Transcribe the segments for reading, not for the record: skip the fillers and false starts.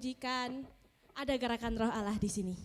sajikan ada gerakan Roh Allah di sini.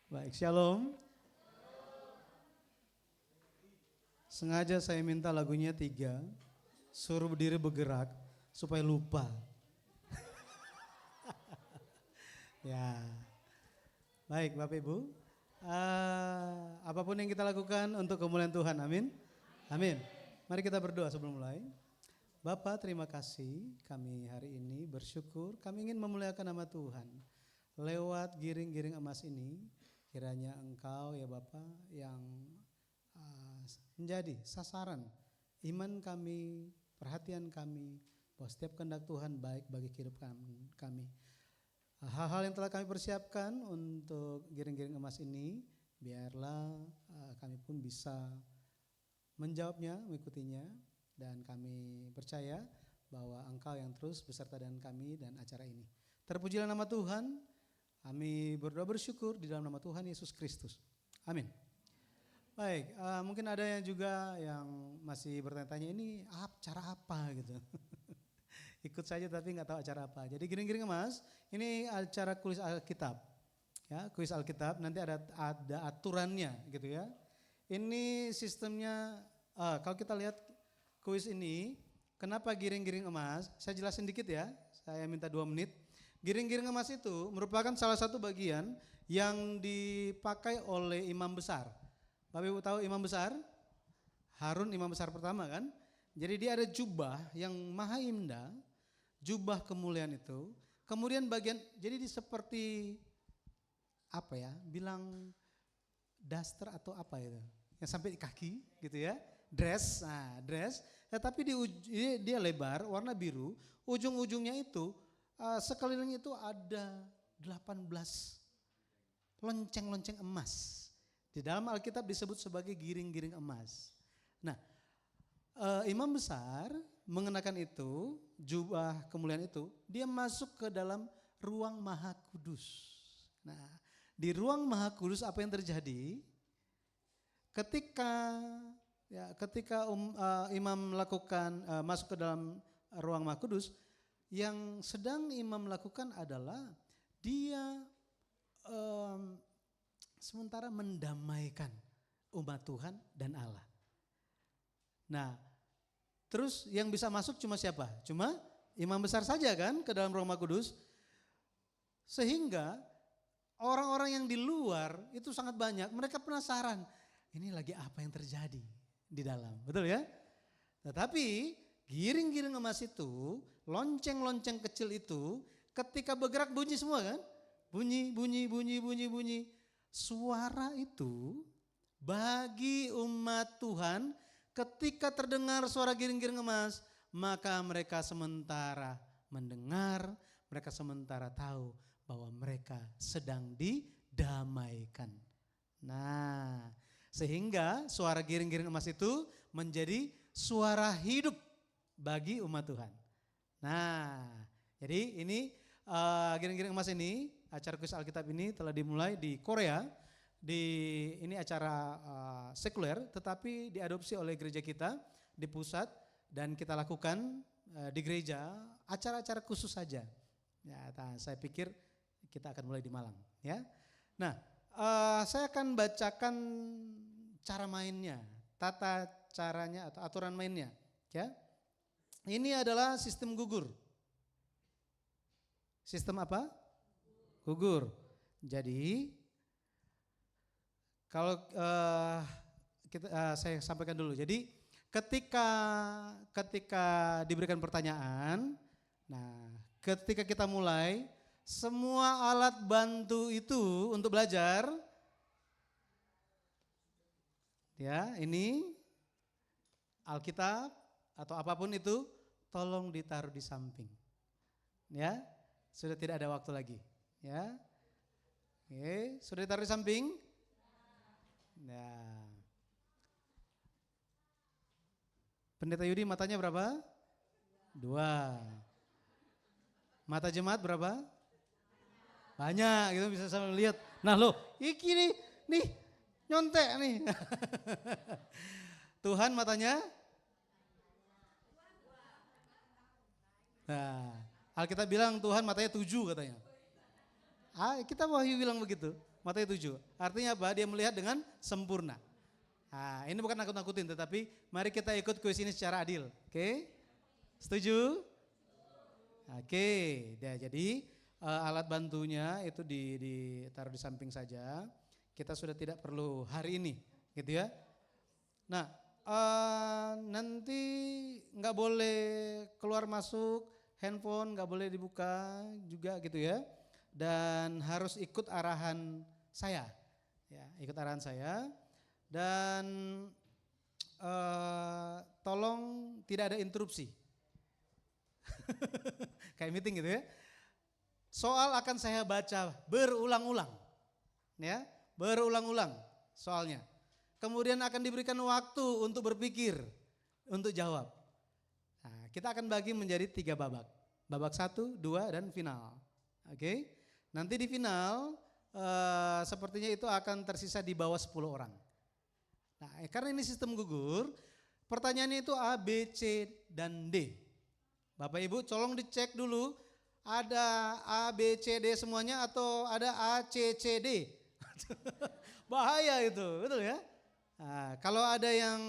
Baik, shalom. Sengaja saya minta lagunya 3, suruh berdiri bergerak supaya lupa. Ya, baik Bapak Ibu. Apapun yang kita lakukan untuk kemuliaan Tuhan, amin. Amin. Mari kita berdoa sebelum mulai. Bapak, terima kasih kami hari ini bersyukur, kami ingin memuliakan nama Tuhan. Lewat giring-giring emas ini, kiranya Engkau ya Bapak yang menjadi sasaran iman kami, perhatian kami, bahwa setiap kehendak Tuhan baik bagi kehidupan kami. Hal-hal yang telah kami persiapkan untuk giring-giring emas ini, biarlah kami pun bisa menjawabnya, mengikutinya, dan kami percaya bahwa Engkau yang terus beserta dengan kami dan acara ini. Terpujilah nama Tuhan, kami berdoa bersyukur di dalam nama Tuhan Yesus Kristus. Amin. Baik, mungkin ada yang juga yang masih bertanya-tanya ini acara apa gitu. Ikut saja tapi nggak tahu acara apa. Jadi giring-giring emas ini acara kuis Alkitab. Ya, kuis Alkitab nanti ada aturannya gitu ya. Ini sistemnya kalau kita lihat kuis ini, kenapa giring-giring emas? Saya jelasin dikit ya. Saya minta 2 menit. Giring-giring emas itu merupakan salah satu bagian yang dipakai oleh imam besar. Bapak Ibu tahu imam besar? Harun imam besar pertama kan? Jadi dia ada jubah yang maha indah, jubah kemuliaan itu. Kemudian bagian, jadi dia seperti apa ya, bilang daster atau apa itu, yang sampai di kaki gitu ya, dress, dress. Ya, tapi dia lebar, warna biru, ujung-ujungnya itu sekeliling itu ada 18 lonceng-lonceng emas. Di dalam Alkitab disebut sebagai giring-giring emas. Nah, imam besar mengenakan itu, jubah kemuliaan itu, dia masuk ke dalam ruang maha kudus. Nah, di ruang maha kudus apa yang terjadi? Ketika imam melakukan masuk ke dalam ruang maha kudus, yang sedang imam lakukan adalah dia sementara mendamaikan umat Tuhan dan Allah. Nah, terus yang bisa masuk cuma siapa? Cuma imam besar saja kan ke dalam ruang maha kudus. Sehingga orang-orang yang di luar itu sangat banyak, mereka penasaran, ini lagi apa yang terjadi di dalam, betul ya? Tetapi giring-giring emas itu, lonceng-lonceng kecil itu ketika bergerak bunyi semua kan? Bunyi. Suara itu bagi umat Tuhan ketika terdengar suara giring-giring emas, maka mereka sementara mendengar, mereka sementara tahu bahwa mereka sedang didamaikan. Nah, sehingga suara giring-giring emas itu menjadi suara hidup bagi umat Tuhan. Nah, jadi ini giring-giring emas ini, acara kuis Alkitab ini telah dimulai di Korea. Ini acara sekuler tetapi diadopsi oleh gereja kita di pusat dan kita lakukan di gereja acara-acara khusus saja. Ya, saya pikir kita akan mulai di Malang ya. Nah, saya akan bacakan cara mainnya, tata caranya atau aturan mainnya ya. Ini adalah sistem gugur. Sistem apa? Gugur. Jadi kalau saya sampaikan dulu. Jadi ketika diberikan pertanyaan, nah ketika kita mulai, semua alat bantu itu untuk belajar, ya ini Alkitab atau apapun itu, tolong ditaruh di samping. Ya, sudah tidak ada waktu lagi. Ya, oke, sudah ditaruh di samping. Nah, Pendeta Yudi matanya berapa? 2. Mata jemaat berapa? Banyak, gitu bisa sambil lihat. Nah loh, iki nih nyontek nih. Tuhan matanya? Nah, Alkitab bilang Tuhan matanya 7 katanya. Kita Wahyu bilang begitu. Matius 7. Artinya apa? Dia melihat dengan sempurna. Nah, ini bukan nakut-nakutin, tetapi mari kita ikut kuis ini secara adil. Oke? Setuju? Oke, jadi alat bantunya itu ditaruh di samping saja. Kita sudah tidak perlu hari ini, gitu ya. Nah, nanti nggak boleh keluar masuk, handphone nggak boleh dibuka juga gitu ya. Dan harus ikut arahan saya, ya, ikut arahan saya. Dan tolong tidak ada interupsi. Kayak meeting gitu ya. Soal akan saya baca berulang-ulang. Ya, berulang-ulang soalnya. Kemudian akan diberikan waktu untuk berpikir, untuk jawab. Nah, kita akan bagi menjadi 3 babak. Babak 1, 2, dan final. Oke. Nanti di final sepertinya itu akan tersisa di bawah 10 orang. Nah, karena ini sistem gugur, pertanyaannya itu A, B, C, dan D. Bapak Ibu tolong dicek dulu ada A, B, C, D semuanya atau ada A, C, C, D. Bahaya itu, betul ya? Nah, kalau ada yang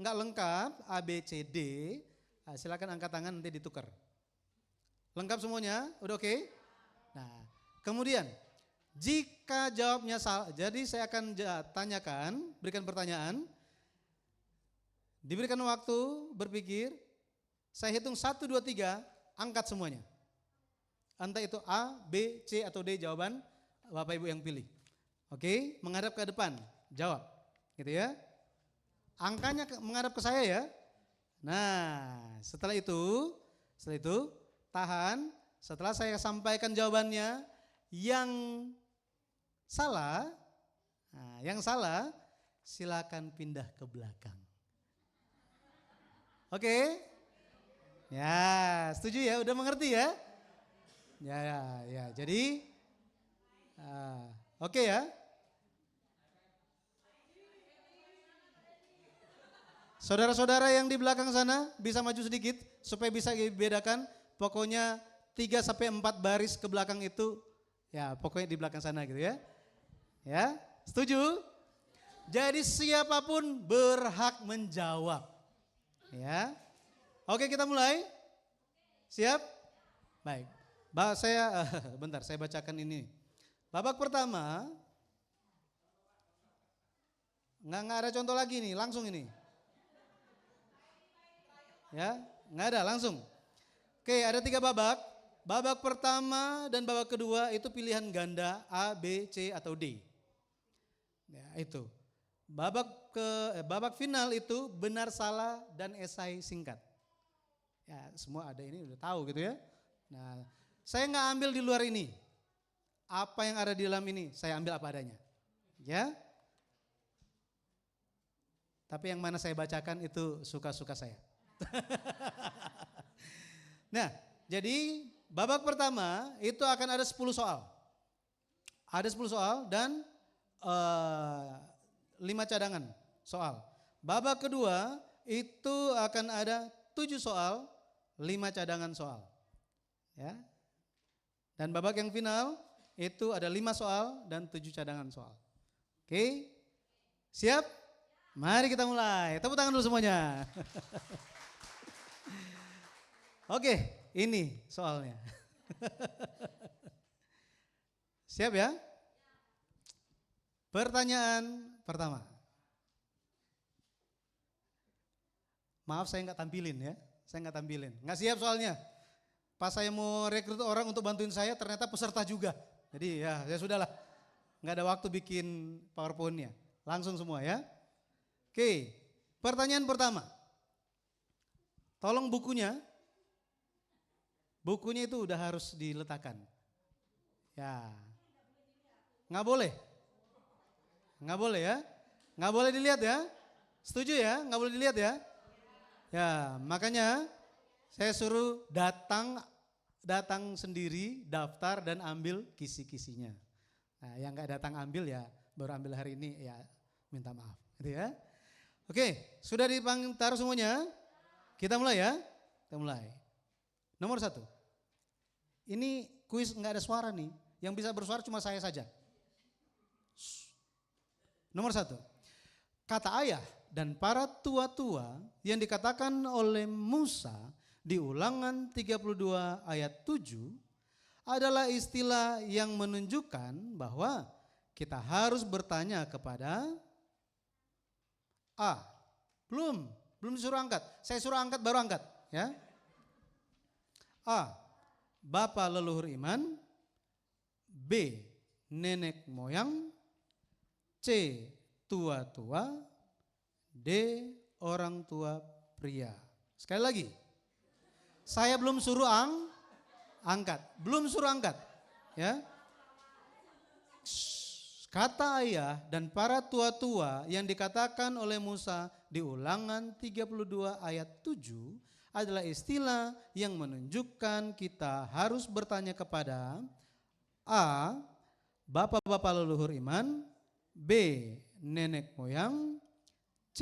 nggak lengkap A, B, C, D, silakan angkat tangan nanti ditukar. Lengkap semuanya? Udah oke? Nah, kemudian jika jawabnya salah, jadi saya akan tanyakan, berikan pertanyaan, diberikan waktu berpikir, saya hitung 1, 2, 3, angkat semuanya. Entah itu A, B, C, atau D jawaban Bapak Ibu yang pilih. Oke, menghadap ke depan, jawab. Gitu ya. Angkanya menghadap ke saya ya. Nah, setelah itu tahan. Setelah saya sampaikan jawabannya, yang salah silakan pindah ke belakang. Oke? Ya, setuju ya? Udah mengerti ya? Ya. Jadi, oke ya? Saudara-saudara yang di belakang sana bisa maju sedikit supaya bisa dibedakan. Pokoknya 3 sampai 4 baris ke belakang itu, ya pokoknya di belakang sana gitu ya. Ya, setuju? Jadi siapapun berhak menjawab. Ya. Oke, kita mulai. Siap? Baik. Bentar, saya bacakan ini. Babak pertama. Nggak ada contoh lagi nih, langsung ini. Ya, nggak ada, langsung. Oke, ada 3 babak. Babak pertama dan babak kedua itu pilihan ganda A, B, C, atau D. Ya, itu. Babak final itu benar salah dan esai singkat. Ya, semua ada ini udah tahu gitu ya. Nah, saya nggak ambil di luar ini. Apa yang ada di dalam ini saya ambil apa adanya. Ya. Tapi yang mana saya bacakan itu suka-suka saya. Nah, jadi babak pertama itu akan ada 10 soal. Ada 10 soal dan 5 cadangan soal. Babak kedua itu akan ada 7 soal, 5 cadangan soal. Ya. Dan babak yang final itu ada 5 soal dan 7 cadangan soal. Oke? Siap? Mari kita mulai. Tepuk tangan dulu semuanya. Oke, ini soalnya. Siap ya? Pertanyaan pertama. Maaf saya nggak tampilin ya, saya nggak tampilin. Nggak siap soalnya. Pas saya mau rekrut orang untuk bantuin saya, ternyata peserta juga. Jadi ya sudahlah, nggak ada waktu bikin PowerPoint-nya. Langsung semua ya. Oke, pertanyaan pertama. Tolong bukunya itu udah harus diletakkan. Ya, nggak boleh ya, nggak boleh dilihat ya. Setuju ya, nggak boleh dilihat ya. Ya, makanya saya suruh datang sendiri, daftar dan ambil kisi-kisinya. Nah, yang nggak datang ambil ya, baru ambil hari ini ya minta maaf, gitu ya. Oke, sudah taruh semuanya. Kita mulai ya. Kita mulai. Nomor 1. Ini kuis nggak ada suara nih. Yang bisa bersuara cuma saya saja. Nomor 1. Kata ayah dan para tua-tua yang dikatakan oleh Musa di Ulangan 32 ayat 7 adalah istilah yang menunjukkan bahwa kita harus bertanya kepada A. Belum disuruh angkat. Saya suruh angkat baru angkat, ya. A. Bapa leluhur iman. B. Nenek moyang. C. Tua-tua. D. Orang tua pria. Sekali lagi. Saya belum suruh angkat. Belum suruh angkat, ya. Kata ayah dan para tua-tua yang dikatakan oleh Musa di Ulangan 32 ayat 7 adalah istilah yang menunjukkan kita harus bertanya kepada A. Bapak-bapak leluhur iman. B. Nenek moyang. C.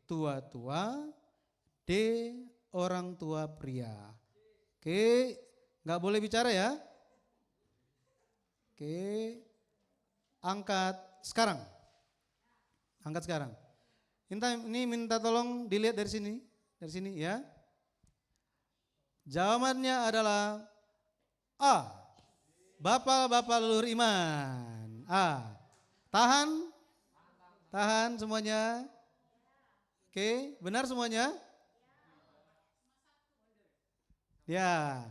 Tua-tua. D. Orang tua pria. Oke, nggak boleh bicara ya. Oke. Angkat sekarang. Angkat sekarang. Ini minta tolong dilihat dari sini. Dari sini ya. Jawabannya adalah A. Bapak-bapak leluhur iman. A. Tahan. Tahan semuanya. Oke, benar semuanya? Ya.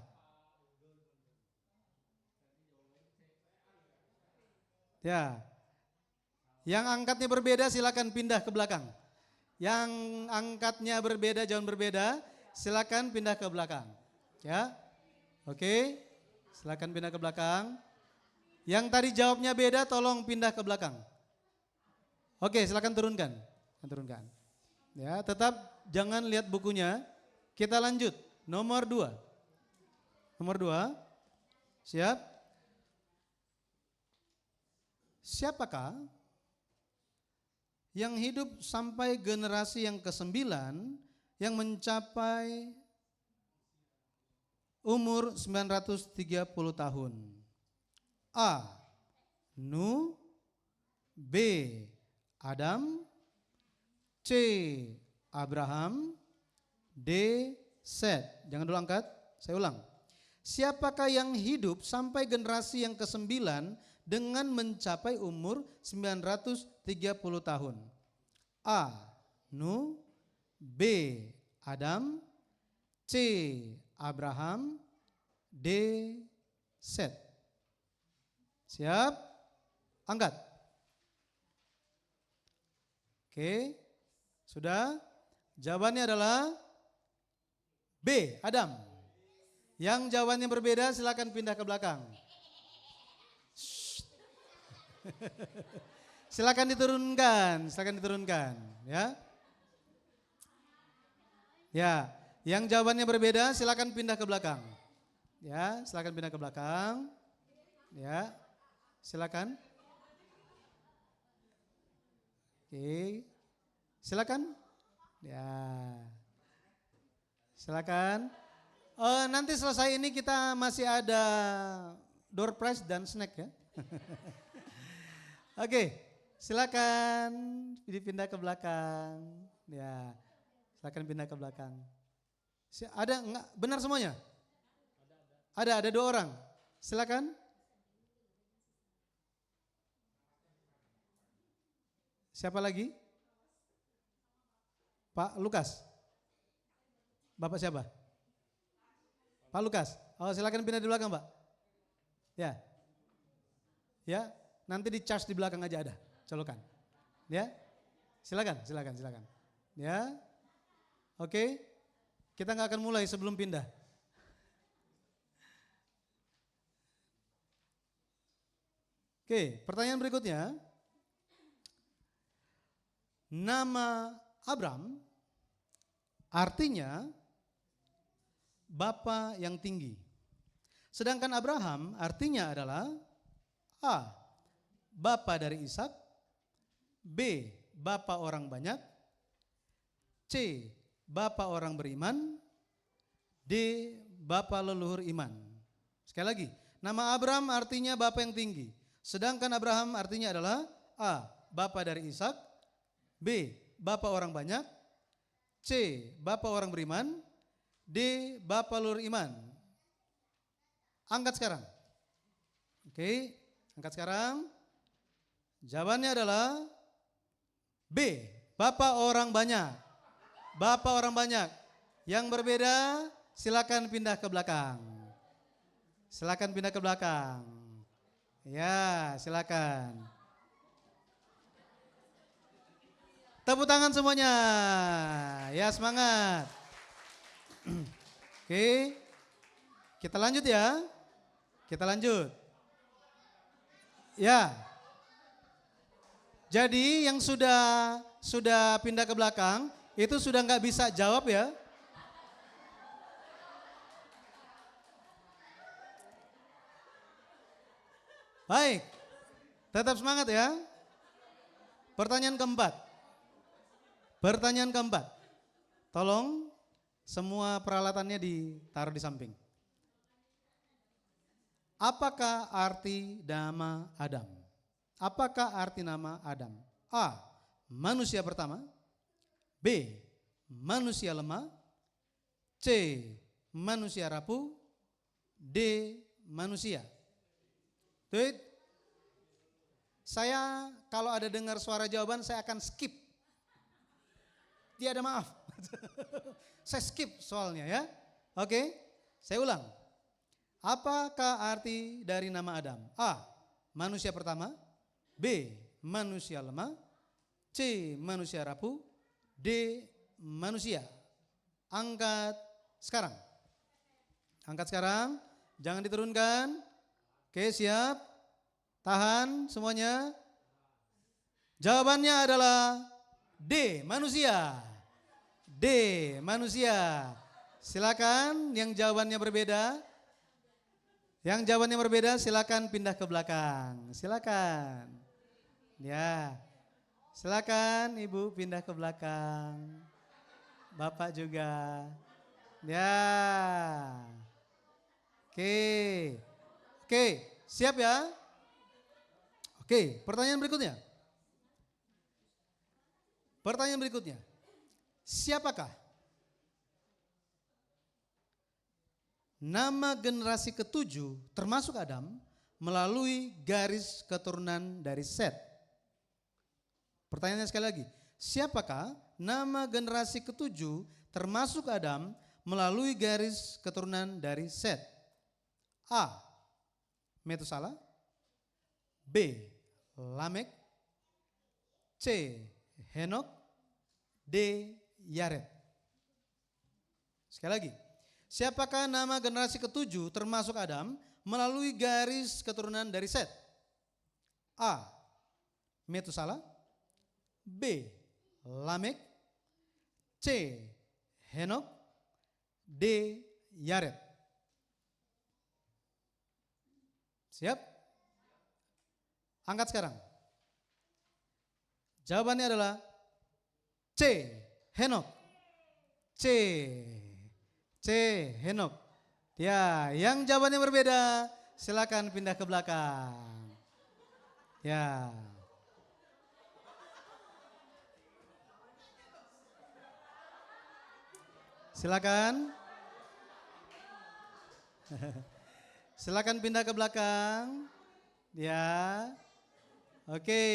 Ya, yang angkatnya berbeda silakan pindah ke belakang. Yang angkatnya berbeda, jangan berbeda, silakan pindah ke belakang. Ya, oke, silakan pindah ke belakang. Yang tadi jawabnya beda, tolong pindah ke belakang. Oke, silakan turunkan, turunkan. Ya, tetap jangan lihat bukunya. Kita lanjut, nomor 2. Nomor 2, siap? Siapakah yang hidup sampai generasi yang ke-9 yang mencapai umur 930 tahun? A. Nuh. B. Adam. C. Abraham. D. Set. Jangan dulu angkat, saya ulang. Siapakah yang hidup sampai generasi yang ke-9 dengan mencapai umur 930 tahun? A. Nuh. B. Adam. C. Abraham. D. Set. Siap? Angkat. Oke. Sudah? Jawabannya adalah B. Adam. Yang jawabannya berbeda silakan pindah ke belakang. Silakan diturunkan, ya. Ya, yang jawabannya berbeda silakan pindah ke belakang. Ya, silakan pindah ke belakang. Ya, silakan. Oke, silakan. Ya, silakan. Nanti selesai ini kita masih ada door prize dan snack ya. Oke, silakan dipindah ke belakang. Ya, silakan pindah ke belakang. Ada enggak? Benar semuanya? Ada 2 orang. Silakan. Siapa lagi? Pak Lukas. Bapak siapa? Pak Lukas. Oh, silakan pindah di belakang, Pak. Ya. Ya, nanti di charge di belakang aja ada, colokan. Ya. Silakan. Ya. Oke. Kita nggak akan mulai sebelum pindah. Oke, pertanyaan berikutnya. Nama Abram artinya Bapa yang tinggi. Sedangkan Abraham artinya adalah A. Bapa dari Ishak. B. Bapa orang banyak. C. Bapa orang beriman. D. Bapa leluhur iman. Sekali lagi, nama Abram artinya Bapa yang tinggi. Sedangkan Abraham artinya adalah A. Bapak dari Ishak. B. Bapak orang banyak. C. Bapak orang beriman. D. Bapak lur iman. Angkat sekarang. Oke, angkat sekarang. Jawabannya adalah B. Bapak orang banyak. Bapak orang banyak. Yang berbeda silakan pindah ke belakang. Silakan pindah ke belakang. Ya, silakan. Tepuk tangan semuanya. Ya, semangat. Oke. Kita lanjut ya. Kita lanjut. Ya. Jadi yang sudah pindah ke belakang itu sudah nggak bisa jawab ya. Baik. Tetap semangat ya. Pertanyaan keempat. Pertanyaan keempat. Tolong semua peralatannya ditaruh di samping. Apakah arti nama Adam? Apakah arti nama Adam? A. Manusia pertama. B. Manusia lemah. C. Manusia rapuh. D. Manusia. Tuh. Saya kalau ada dengar suara jawaban saya akan skip. Tiada maaf. Saya skip soalnya ya. Oke, saya ulang. Apakah arti dari nama Adam? A. Manusia pertama. B. Manusia lemah. C. Manusia rapuh. D. Manusia. Angkat sekarang. Angkat sekarang. Jangan diturunkan. Oke, siap. Tahan semuanya. Jawabannya adalah D. Manusia. D. Manusia. Silakan yang jawabannya berbeda. Yang jawabannya berbeda silakan pindah ke belakang. Silakan. Ya, silakan Ibu pindah ke belakang. Bapak juga. Ya. Oke, siap ya? Oke, pertanyaan berikutnya. Pertanyaan berikutnya. Siapakah nama generasi ketujuh termasuk Adam melalui garis keturunan dari Set? Pertanyaannya sekali lagi, siapakah nama generasi ketujuh termasuk Adam melalui garis keturunan dari Set? A. Metusala. B. Lamek. C. Henok. D. Yared. Sekali lagi, siapakah nama generasi ketujuh termasuk Adam melalui garis keturunan dari Set? A. Metusala. B. Lamek. C. Henok. D. Yared. Siap? Angkat sekarang. Jawabannya adalah C. Henok. C. Henok. Ya, yang jawabannya berbeda silakan pindah ke belakang. Ya. Silakan. Silakan pindah ke belakang. Ya. Oke.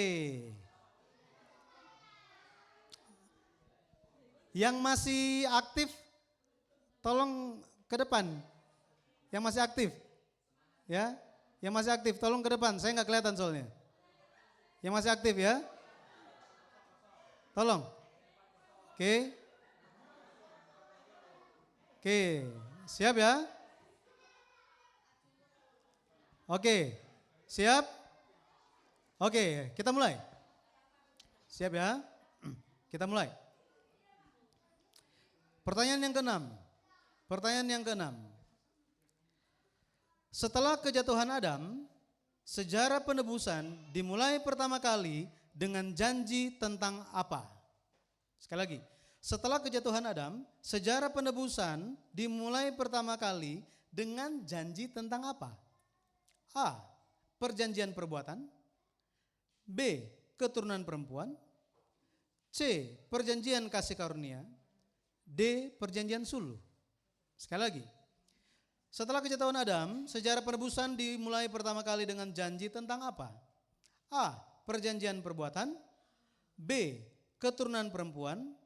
Yang masih aktif tolong ke depan. Yang masih aktif. Ya. Yang masih aktif tolong ke depan. Saya nggak kelihatan soalnya. Yang masih aktif ya. Tolong. Oke. Oke, siap ya? Oke, siap? Oke, kita mulai. Siap ya? Kita mulai. Pertanyaan yang keenam. Pertanyaan yang keenam. Setelah kejatuhan Adam, sejarah penebusan dimulai pertama kali dengan janji tentang apa? Sekali lagi. Setelah kejatuhan Adam, sejarah penebusan dimulai pertama kali dengan janji tentang apa? A. Perjanjian perbuatan. B. keturunan perempuan, C. perjanjian kasih karunia, D. perjanjian suluh. Sekali lagi, setelah kejatuhan Adam, sejarah penebusan dimulai pertama kali dengan janji tentang apa? A. perjanjian perbuatan, B. keturunan perempuan,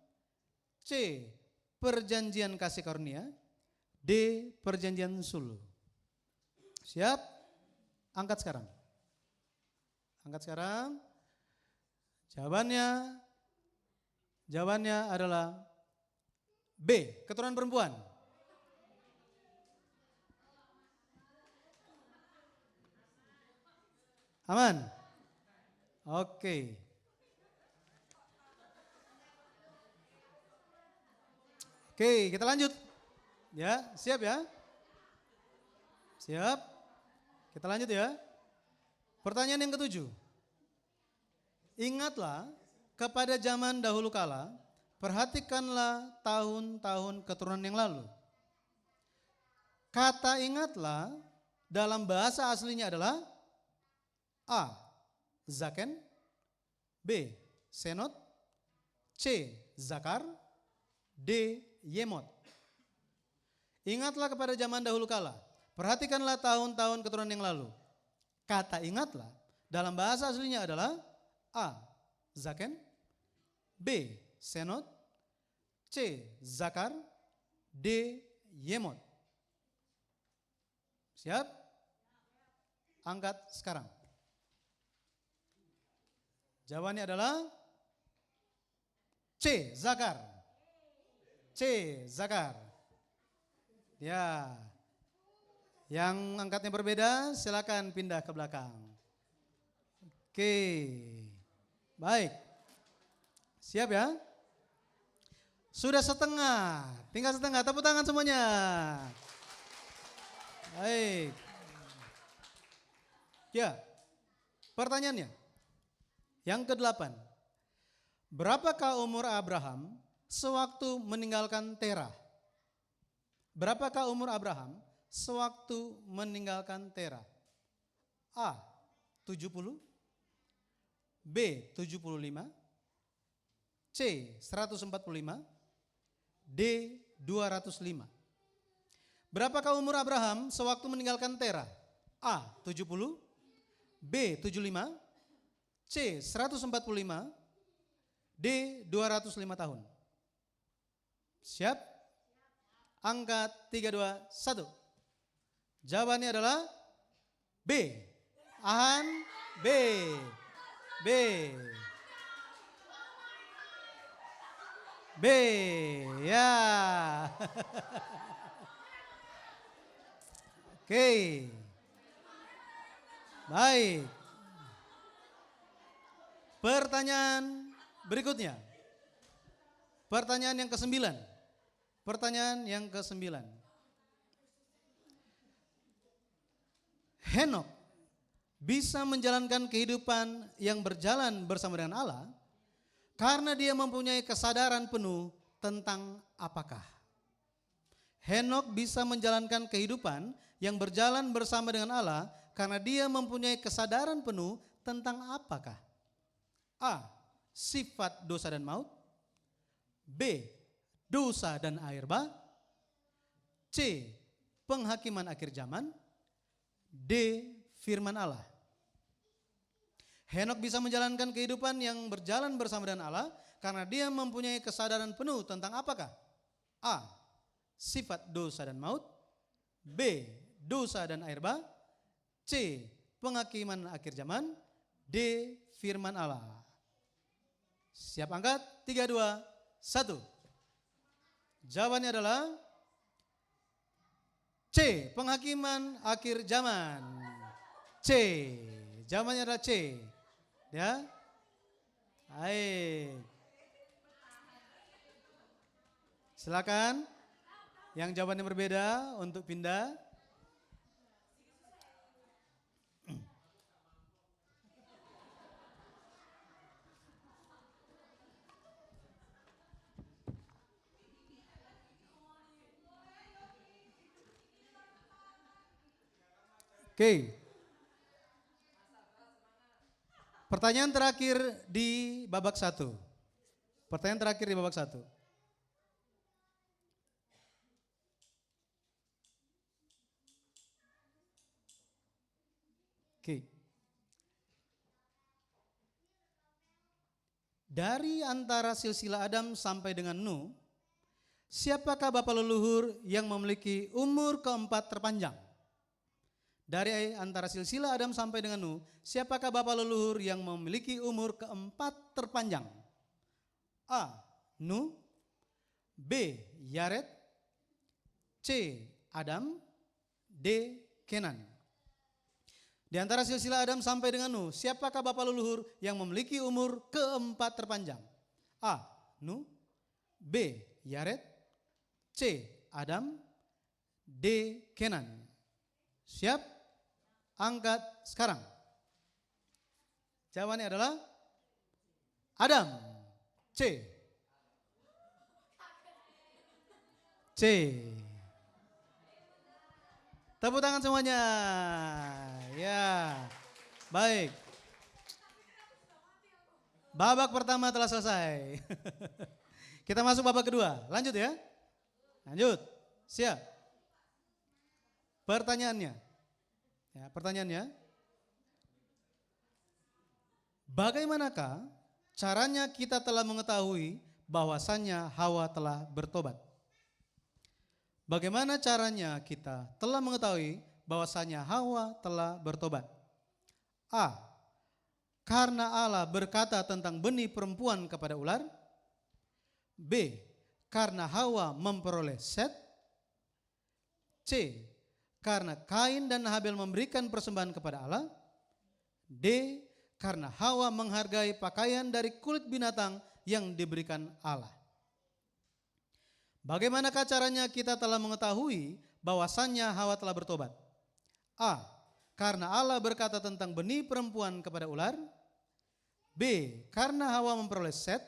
C. perjanjian kasih karunia, D. perjanjian suluh. Siap? Angkat sekarang. Angkat sekarang. Jawabannya adalah B. keturunan perempuan. Aman? Oke. Oke, kita lanjut. Ya, siap ya? Siap? Kita lanjut ya. Pertanyaan yang ketujuh. Ingatlah kepada zaman dahulu kala, perhatikanlah tahun-tahun keturunan yang lalu. Kata ingatlah dalam bahasa aslinya adalah A. Zaken, B. Senot, C. Zakar, D. Yemot. Ingatlah kepada zaman dahulu kala, perhatikanlah tahun-tahun keturunan yang lalu. Kata ingatlah dalam bahasa aslinya adalah A. Zaken, B. Senot, C. Zakar, D. Yemot. Siap? Angkat sekarang. Jawabannya adalah C. Zakar. C. Zakar. Ya. Yang angkatnya berbeda silakan pindah ke belakang. Oke. Baik. Siap ya? Sudah setengah. Tinggal setengah. Tepuk tangan semuanya. Baik. Ya. Pertanyaannya. Yang ke-8. Berapakah umur Abraham sewaktu meninggalkan Terah? Berapakah umur Abraham sewaktu meninggalkan Terah? A. 70, B. 75, C. 145, D. 205. Berapakah umur Abraham sewaktu meninggalkan Terah? A. 70, B. 75, C. 145, D. 205 tahun. Siap? Angkat 3, 2, 1. Jawabannya adalah B. Ahan, B. B. B. Ya. Oke. Baik. Pertanyaan berikutnya. Pertanyaan yang ke-9. Pertanyaan yang ke-9. Henok bisa menjalankan kehidupan yang berjalan bersama dengan Allah karena dia mempunyai kesadaran penuh tentang apakah. Henok bisa menjalankan kehidupan yang berjalan bersama dengan Allah karena dia mempunyai kesadaran penuh tentang apakah. A. Sifat dosa dan maut. B. Dosa dan air bah. C. Penghakiman akhir zaman. D. Firman Allah. Henok bisa menjalankan kehidupan yang berjalan bersama dengan Allah karena dia mempunyai kesadaran penuh tentang apakah? A. Sifat dosa dan maut. B. Dosa dan air bah. C. Penghakiman akhir zaman. D. Firman Allah. Siap angkat? 3, 2, 1. Jawabannya adalah C. Penghakiman akhir zaman. C. Jawabannya adalah C. Ya. Baik. Silakan. Yang jawabannya berbeda untuk pindah. Oke. Pertanyaan terakhir di babak 1. Pertanyaan terakhir di babak 1. Oke. Dari antara silsilah Adam sampai dengan Nuh, siapakah bapa leluhur yang memiliki umur keempat terpanjang? Dari antara silsilah Adam sampai dengan Nuh, siapakah bapa leluhur yang memiliki umur keempat terpanjang? A. Nuh, B. Yared, C. Adam, D. Kenan. Di antara silsilah Adam sampai dengan Nuh, siapakah bapa leluhur yang memiliki umur keempat terpanjang? A. Nuh, B. Yared, C. Adam, D. Kenan. Siap? Angkat sekarang. Jawabannya adalah Adam. C. C. Tepuk tangan semuanya. Ya, baik. Babak pertama telah selesai. Kita masuk babak kedua. Lanjut ya. Lanjut. Siap. Pertanyaannya. Ya, pertanyaannya. Bagaimanakah caranya kita telah mengetahui bahwasannya Hawa telah bertobat? Bagaimana caranya kita telah mengetahui bahwasannya Hawa telah bertobat? A. Karena Allah berkata tentang benih perempuan kepada ular. B. Karena Hawa memperoleh Set. C. Karena Kain dan Habel memberikan persembahan kepada Allah. D. Karena Hawa menghargai pakaian dari kulit binatang yang diberikan Allah. Bagaimanakah caranya kita telah mengetahui bahwasannya Hawa telah bertobat? A. Karena Allah berkata tentang benih perempuan kepada ular. B. Karena Hawa memperoleh Set.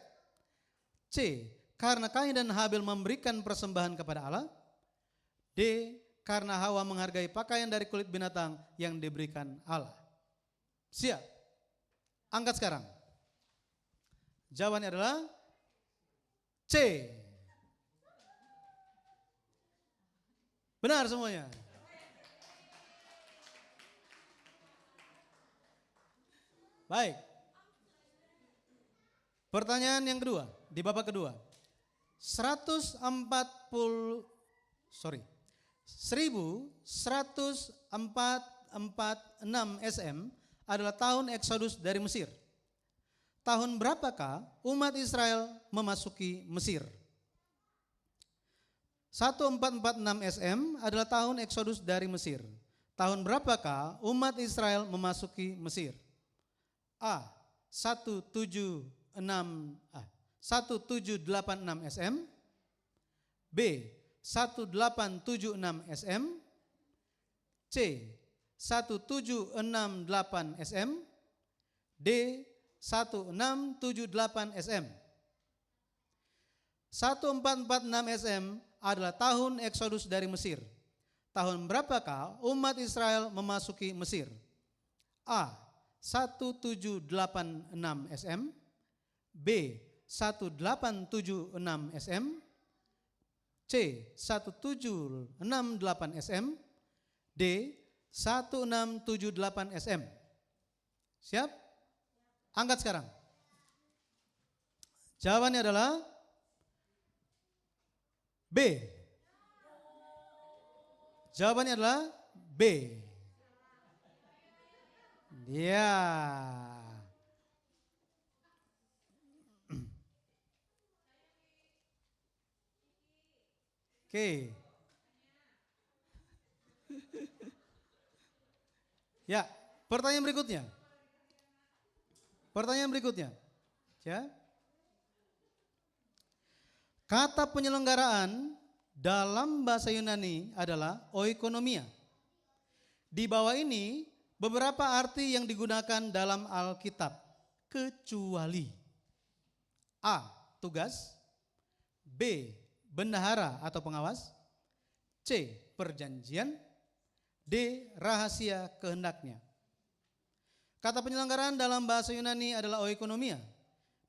C. Karena Kain dan Habel memberikan persembahan kepada Allah. D. Karena Hawa menghargai pakaian dari kulit binatang yang diberikan Allah. Siap. Angkat sekarang. Jawabannya adalah C. Benar semuanya. Baik. Pertanyaan yang kedua, di babak kedua. 1146 SM adalah tahun Exodus dari Mesir. Tahun berapakah umat Israel memasuki Mesir? 1446 SM adalah tahun Exodus dari Mesir. Tahun berapakah umat Israel memasuki Mesir? A. 1786 SM. B. 1876 SM. C. 1768 SM. D. 1678 SM. 1446 SM adalah tahun Exodus dari Mesir. Tahun berapakah umat Israel memasuki Mesir? A. 1786 SM. B. 1876 SM. C. 1768 SM. D. 1678 SM. Siap? Angkat sekarang. Jawabannya adalah B. Jawabannya adalah B. Ya. Oke. Ya, pertanyaan berikutnya. Pertanyaan berikutnya. Ya. Kata penyelenggaraan dalam bahasa Yunani adalah oikonomia. Di bawah ini beberapa arti yang digunakan dalam Alkitab. Kecuali A. Tugas. B. Bendahara atau pengawas. C. Perjanjian. D. Rahasia kehendaknya. Kata penyelenggaraan dalam bahasa Yunani adalah oikonomia.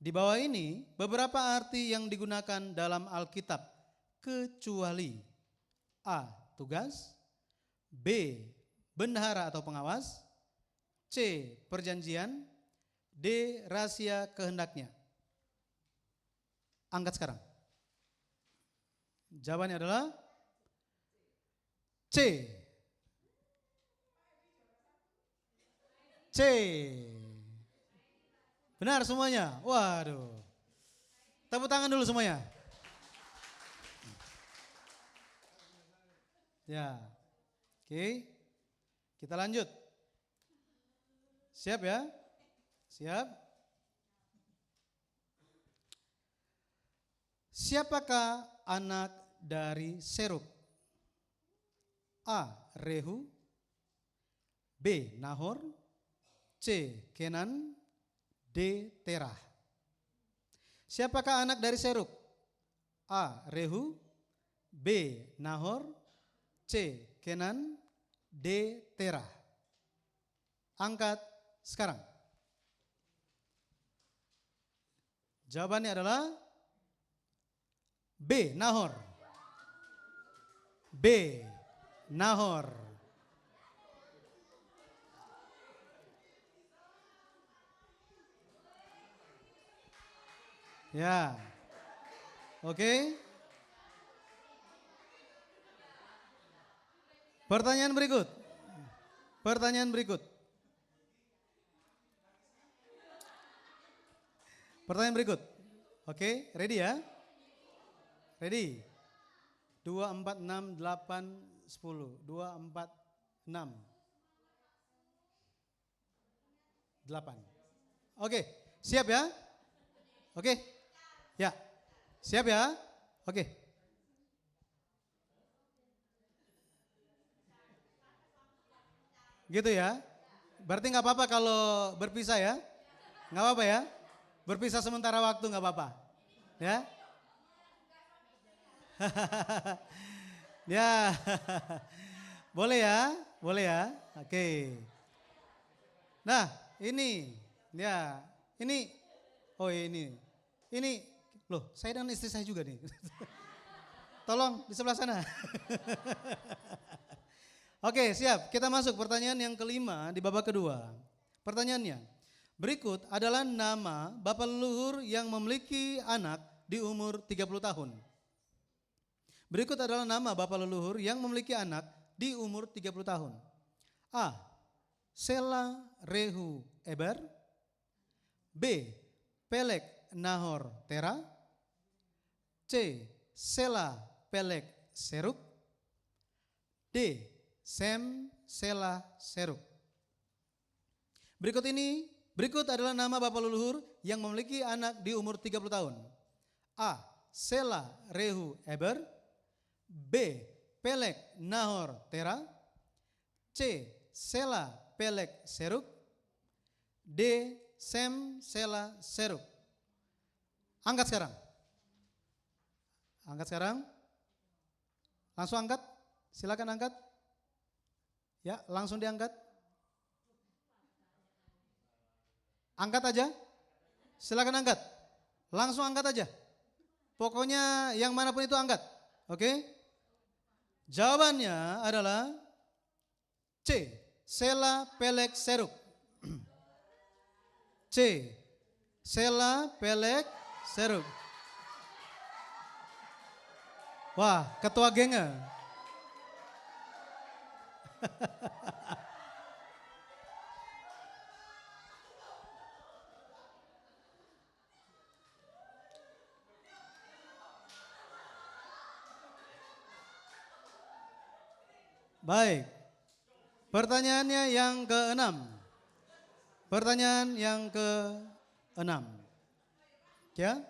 Di bawah ini beberapa arti yang digunakan dalam Alkitab, kecuali A. Tugas, B. Bendahara atau pengawas, C. Perjanjian, D. Rahasia kehendaknya. Angkat sekarang. Jawabannya adalah C. C. Benar semuanya? Waduh. Tepuk tangan dulu semuanya. Ya. Oke. Kita lanjut. Siap ya? Siap? Siapakah anak dari Serug? A. Rehu, B. Nahor, C. Kenan, D. Terah. Siapakah anak dari Serug? A. Rehu, B. Nahor, C. Kenan, D. Terah. Angkat sekarang. Jawabannya adalah B. Nahor. B. Nahor. Ya. Oke. Pertanyaan berikut. Pertanyaan berikut. Pertanyaan berikut. Oke, ready ya? Ready? 2, 4, 6, 8, 10. 2, 4, 6. 8. Oke, siap ya? Oke, ya. Siap ya? Oke. Gitu ya? Berarti nggak apa-apa kalau berpisah ya? Nggak apa-apa ya? Berpisah sementara waktu nggak apa-apa? Ya? Ya, boleh ya, boleh ya, oke. Nah, ini, ya, oh ini, loh, saya dan istri saya juga nih. Tolong di sebelah sana. Oke, siap. Kita masuk pertanyaan yang kelima di babak kedua. Pertanyaannya, berikut adalah nama bapak leluhur yang memiliki anak di umur 30 tahun. Berikut adalah nama bapak leluhur yang memiliki anak di umur 30 tahun. A. Sela Rehu Eber, B. Pelek Nahor Tera, C. Sela Pelek Serug, D. Sem Sela Serug. Berikut adalah nama bapak leluhur yang memiliki anak di umur 30 tahun. A. Sela Rehu Eber, B. Pelek Nahor Tera, C. Sela Pelek Serug, D. Sem Sela Serug. Angkat sekarang. Angkat sekarang. Langsung angkat. Silakan angkat. Ya, langsung diangkat. Angkat aja. Silakan angkat. Langsung angkat aja. Pokoknya yang manapun itu angkat. Oke? Jawabannya adalah C. Sela Pelek Serug. C. Sela Pelek Serug. Wah, ketua gengnya. Baik. Pertanyaannya yang ke-6. Pertanyaan yang ke-6. Ya.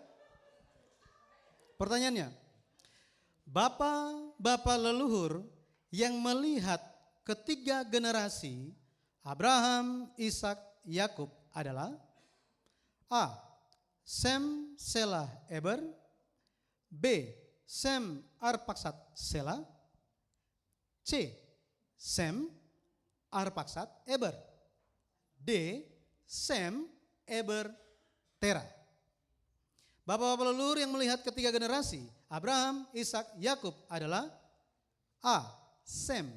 Pertanyaannya. Bapak leluhur yang melihat ketiga generasi Abraham, Ishak, Yakub adalah A. Sem Selah Eber, B. Sem Arpaksad Sela, C. Sem Arpaksad Eber, D. Sem, Eber, Tera. Bapak-bapak leluhur yang melihat ketiga generasi, Abraham, Ishak, Yakub adalah A. Sem,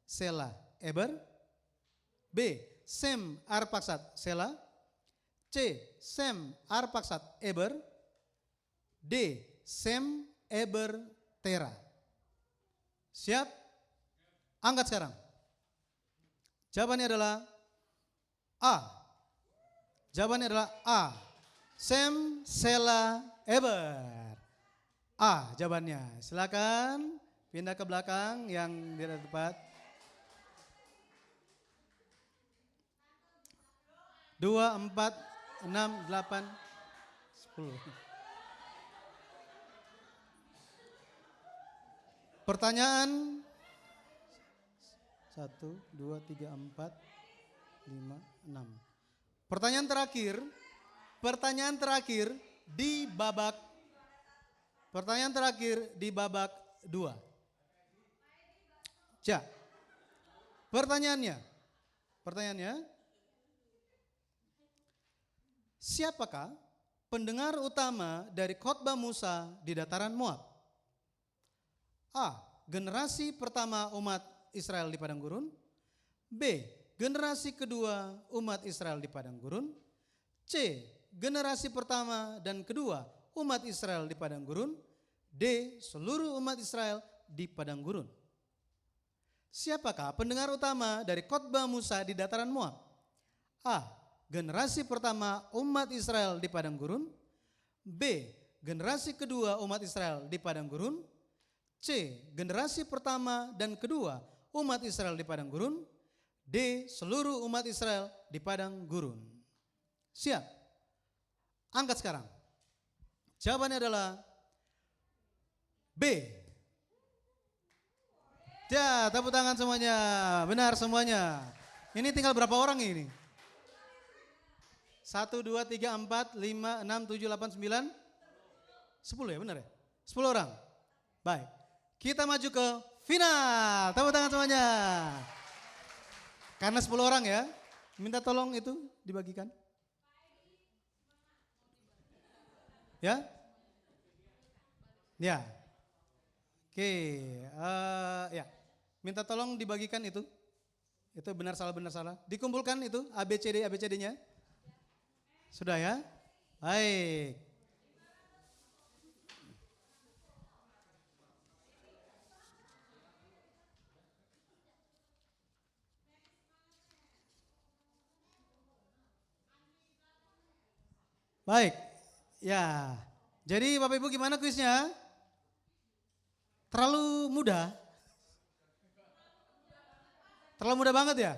Sela, Eber. B. Sem, Arpaksad, Sela. C. Sem, Arpaksad, Eber. D. Sem, Eber, Tera. Siap? Angkat sekarang. Jawabannya adalah A. Jawabannya adalah A. Sem, Sela, Eber. A jawabannya. Silakan pindah ke belakang yang tidak tepat. 2, 4, 6, 8, 10. Pertanyaan 1, 2, 3, 4, 5, 6. Pertanyaan terakhir di babak di babak 2. Ja. Pertanyaannya, siapakah pendengar utama dari khotbah Musa di dataran Moab? A. Generasi pertama umat Israel di padang gurun. B. Generasi kedua umat Israel di padang gurun. C. Generasi pertama dan kedua umat Israel di padang gurun. D. Seluruh umat Israel di padang gurun. Siapakah pendengar utama dari khotbah Musa di dataran Moab? A. Generasi pertama umat Israel di padang gurun. B. Generasi kedua umat Israel di padang gurun. C. Generasi pertama dan kedua umat Israel di padang gurun. D. Seluruh umat Israel di padang gurun. Siap? Angkat sekarang. Jawabannya adalah B. Ya, tepuk tangan semuanya. Benar semuanya. Ini tinggal berapa orang ini? 1, 2, 3, 4, 5, 6, 7, 8, 9, 10 ya, benar ya? 10 orang. Baik. Kita maju ke final. Tepuk tangan semuanya. Karena 10 orang ya, minta tolong itu dibagikan. Ya? Ya. Oke, ya. Minta tolong dibagikan itu. Itu benar salah. Dikumpulkan itu ABCD-nya. Sudah ya? Baik. Baik, ya. Jadi Bapak Ibu gimana kuisnya? Terlalu mudah? Terlalu mudah banget ya?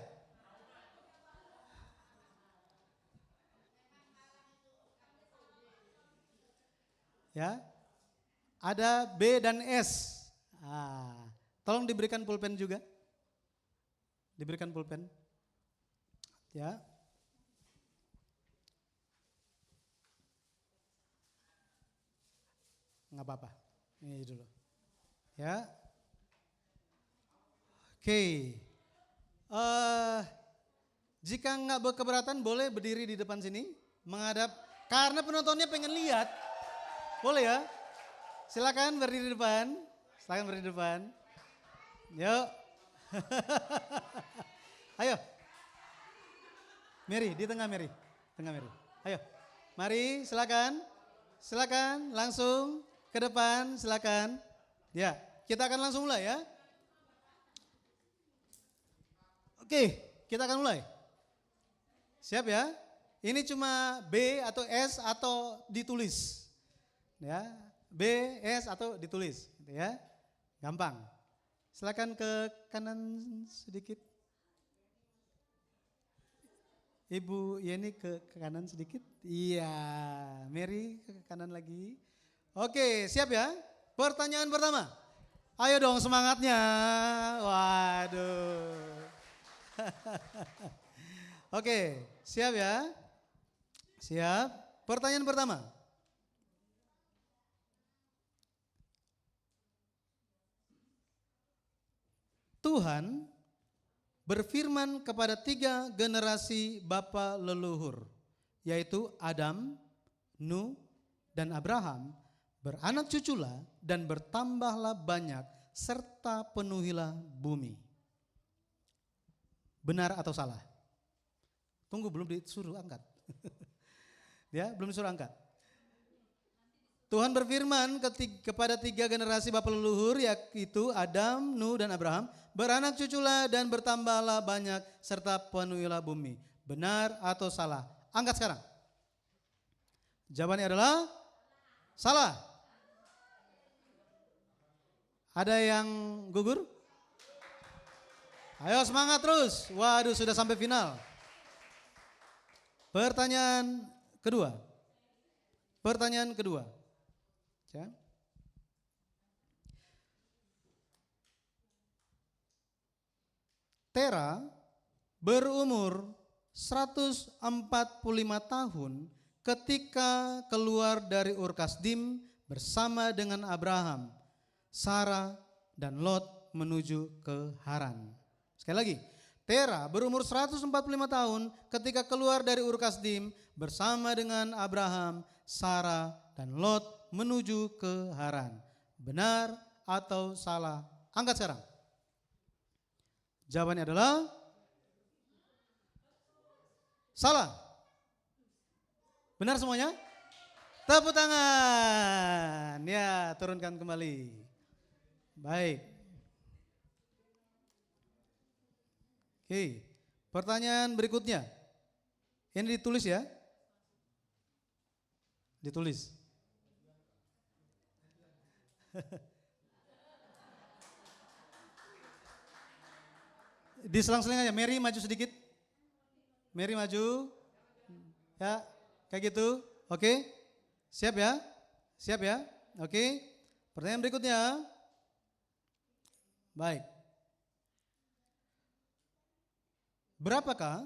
Ya, ada B dan S. Tolong diberikan pulpen juga. Diberikan pulpen. Ya. Nggak apa-apa, ini dulu. Ya. Oke. Jika nggak berkeberatan boleh berdiri di depan sini, menghadap, karena penontonnya pengen lihat. Boleh ya? Silakan berdiri di depan. Yuk. Ayo. Mary, di tengah Mary. Ayo. Mari, silakan. Silakan langsung ke depan, silakan. Ya, kita akan langsung mulai ya. Oke, kita akan mulai. Siap ya? Ini cuma B atau S atau ditulis. Ya, B, S atau ditulis, gitu ya. Gampang. Silakan ke kanan sedikit. Ibu Yeni ke kanan sedikit. Iya, Mary ke kanan lagi. Oke, siap ya? Pertanyaan pertama. Ayo dong semangatnya. Waduh. Oke, siap ya? Siap. Pertanyaan pertama. Tuhan berfirman kepada 3 generasi bapa leluhur, yaitu Adam, Nuh, dan Abraham, beranak cuculah dan bertambahlah banyak serta penuhilah bumi. Benar atau salah? Tunggu, belum disuruh angkat. Ya, belum disuruh angkat. Tuhan berfirman kepada 3 generasi bapa leluhur, yaitu Adam, Nuh, dan Abraham, beranak cuculah dan bertambahlah banyak serta penuhilah bumi. Benar atau salah? Angkat sekarang. Jawabannya adalah salah. Ada yang gugur? Ayo semangat terus. Waduh, sudah sampai final. Pertanyaan kedua. Ya. Tera berumur 145 tahun ketika keluar dari Ur Kasdim bersama dengan Abraham, Sarah, dan Lot menuju ke Haran. Sekali lagi, Tera berumur 145 tahun ketika keluar dari Ur Kasdim bersama dengan Abraham, Sarah, dan Lot menuju ke Haran. Benar atau salah? Angkat sekarang. Jawabannya adalah salah. Benar semuanya? Tepuk tangan. Ya, turunkan kembali. Baik. Oke, pertanyaan berikutnya. Ini ditulis ya. Ditulis. Diselang-seling aja. Mary maju sedikit. Mary maju. Ya, kayak gitu. Oke. Siap ya? Siap ya? Oke. Pertanyaan berikutnya. Baik. Berapakah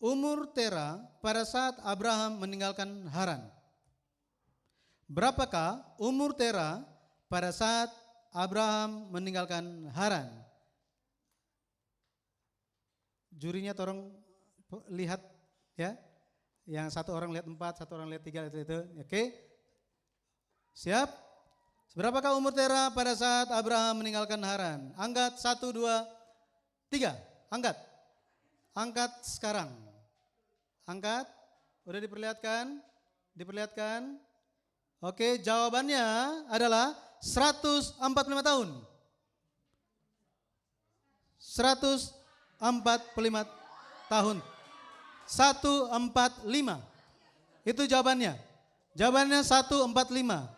umur Tera pada saat Abraham meninggalkan Haran? Berapakah umur Tera pada saat Abraham meninggalkan Haran? Jurinya tolong lihat ya. Yang satu orang lihat 4, satu orang lihat 3 itu. Oke. Siap? Berapakah umur Tera pada saat Abraham meninggalkan Haran? Angkat 1, 2, 3. Angkat. Angkat sekarang. Angkat. Udah diperlihatkan? Diperlihatkan? Oke, jawabannya adalah 145 tahun. 145 tahun. 145. Itu jawabannya. Jawabannya 145.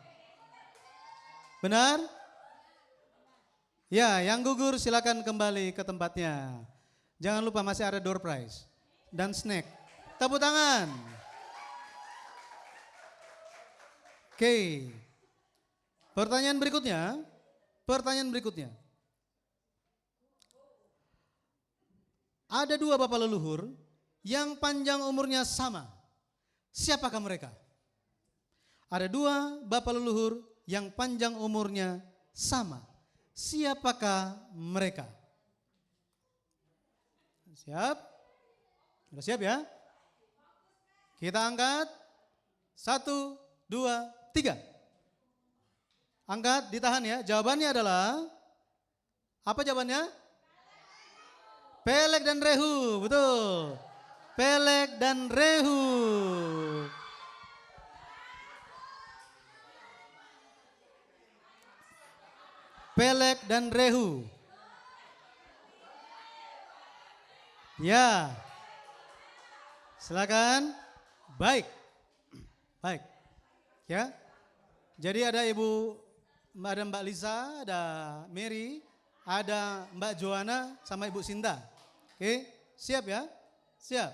Benar? Ya, yang gugur silakan kembali ke tempatnya. Jangan lupa masih ada door prize dan snack. Tepuk tangan. Oke. Pertanyaan berikutnya. Ada 2 bapak leluhur yang panjang umurnya sama. Siapakah mereka? Ada 2 bapak leluhur yang panjang umurnya sama. Siapakah mereka? Siap? Sudah siap ya? Kita angkat. 1, 2, 3. Angkat, ditahan ya. Jawabannya adalah, apa jawabannya? Peleg dan Rehu, betul. Peleg dan Rehu. Peleg dan Rehu. Ya. Silakan. Baik. Baik. Ya. Jadi ada Mbak Lisa, ada Mary, ada Mbak Joanna sama Ibu Sinta. Oke, siap ya? Siap.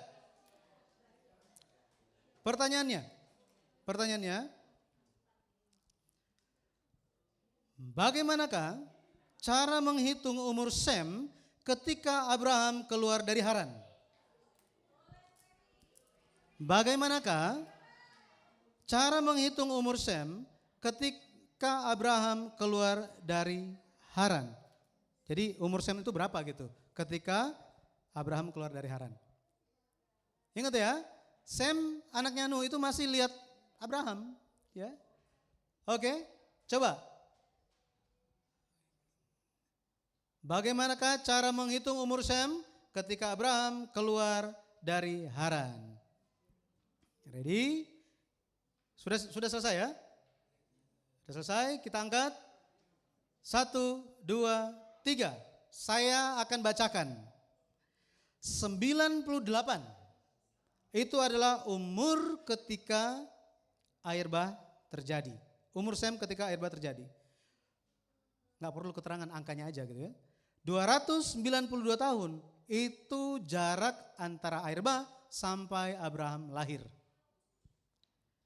Pertanyaannya, bagaimanakah cara menghitung umur Sem ketika Abraham keluar dari Haran? Bagaimanakah cara menghitung umur Sem ketika Abraham keluar dari Haran? Jadi umur Sem itu berapa gitu ketika Abraham keluar dari Haran. Ingat ya, Sem anaknya Nuh itu masih lihat Abraham. Ya. Oke, coba. Bagaimanakah cara menghitung umur Sem ketika Abraham keluar dari Haran? Ready? Sudah selesai ya? Sudah selesai, kita angkat. 1, 2, 3. Saya akan bacakan. 98. Itu adalah umur ketika air bah terjadi. Umur Sem ketika air bah terjadi. Nggak perlu keterangan angkanya aja gitu ya. 292 tahun itu jarak antara air bah sampai Abraham lahir.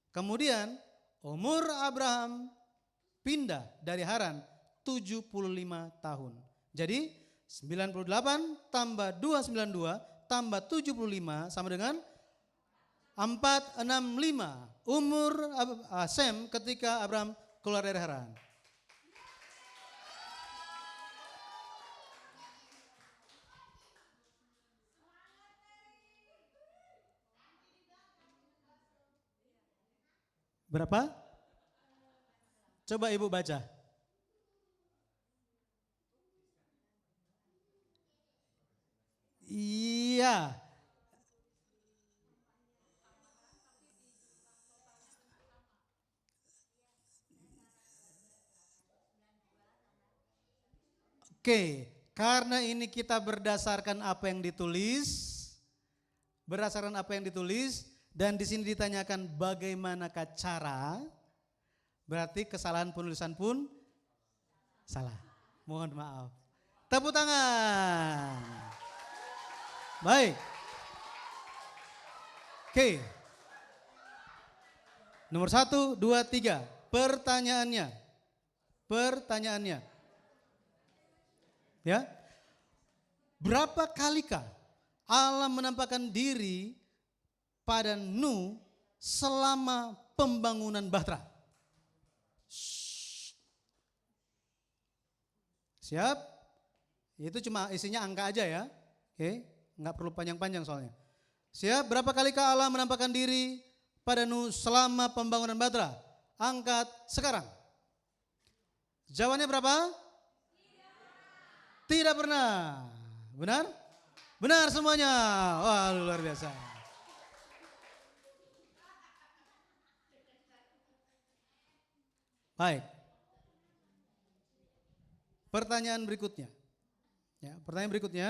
Kemudian umur Abraham pindah dari Haran 75 tahun. Jadi 98 tambah 292 tambah 75 sama dengan 465. Umur Sem ketika Abraham keluar dari Haran. Berapa? Coba Ibu baca. Iya. Oke, karena ini kita berdasarkan apa yang ditulis, dan di sini ditanyakan bagaimanakah cara, berarti kesalahan penulisan pun salah. Mohon maaf. Tepuk tangan. Baik. Oke. Nomor 1, 2, 3. Pertanyaannya. Ya. Berapa kalikah Allah menampakkan diri pada Nuh selama pembangunan Bahtera? Siap? Itu cuma isinya angka aja ya. Oke, nggak perlu panjang-panjang soalnya. Siap? Berapa kalikah Allah menampakkan diri pada Nuh selama pembangunan Bahtera? Angkat sekarang. Jawabannya berapa? Tidak pernah. Benar? Benar semuanya. Wah, luar biasa. Baik. Pertanyaan berikutnya. Ya, pertanyaan berikutnya.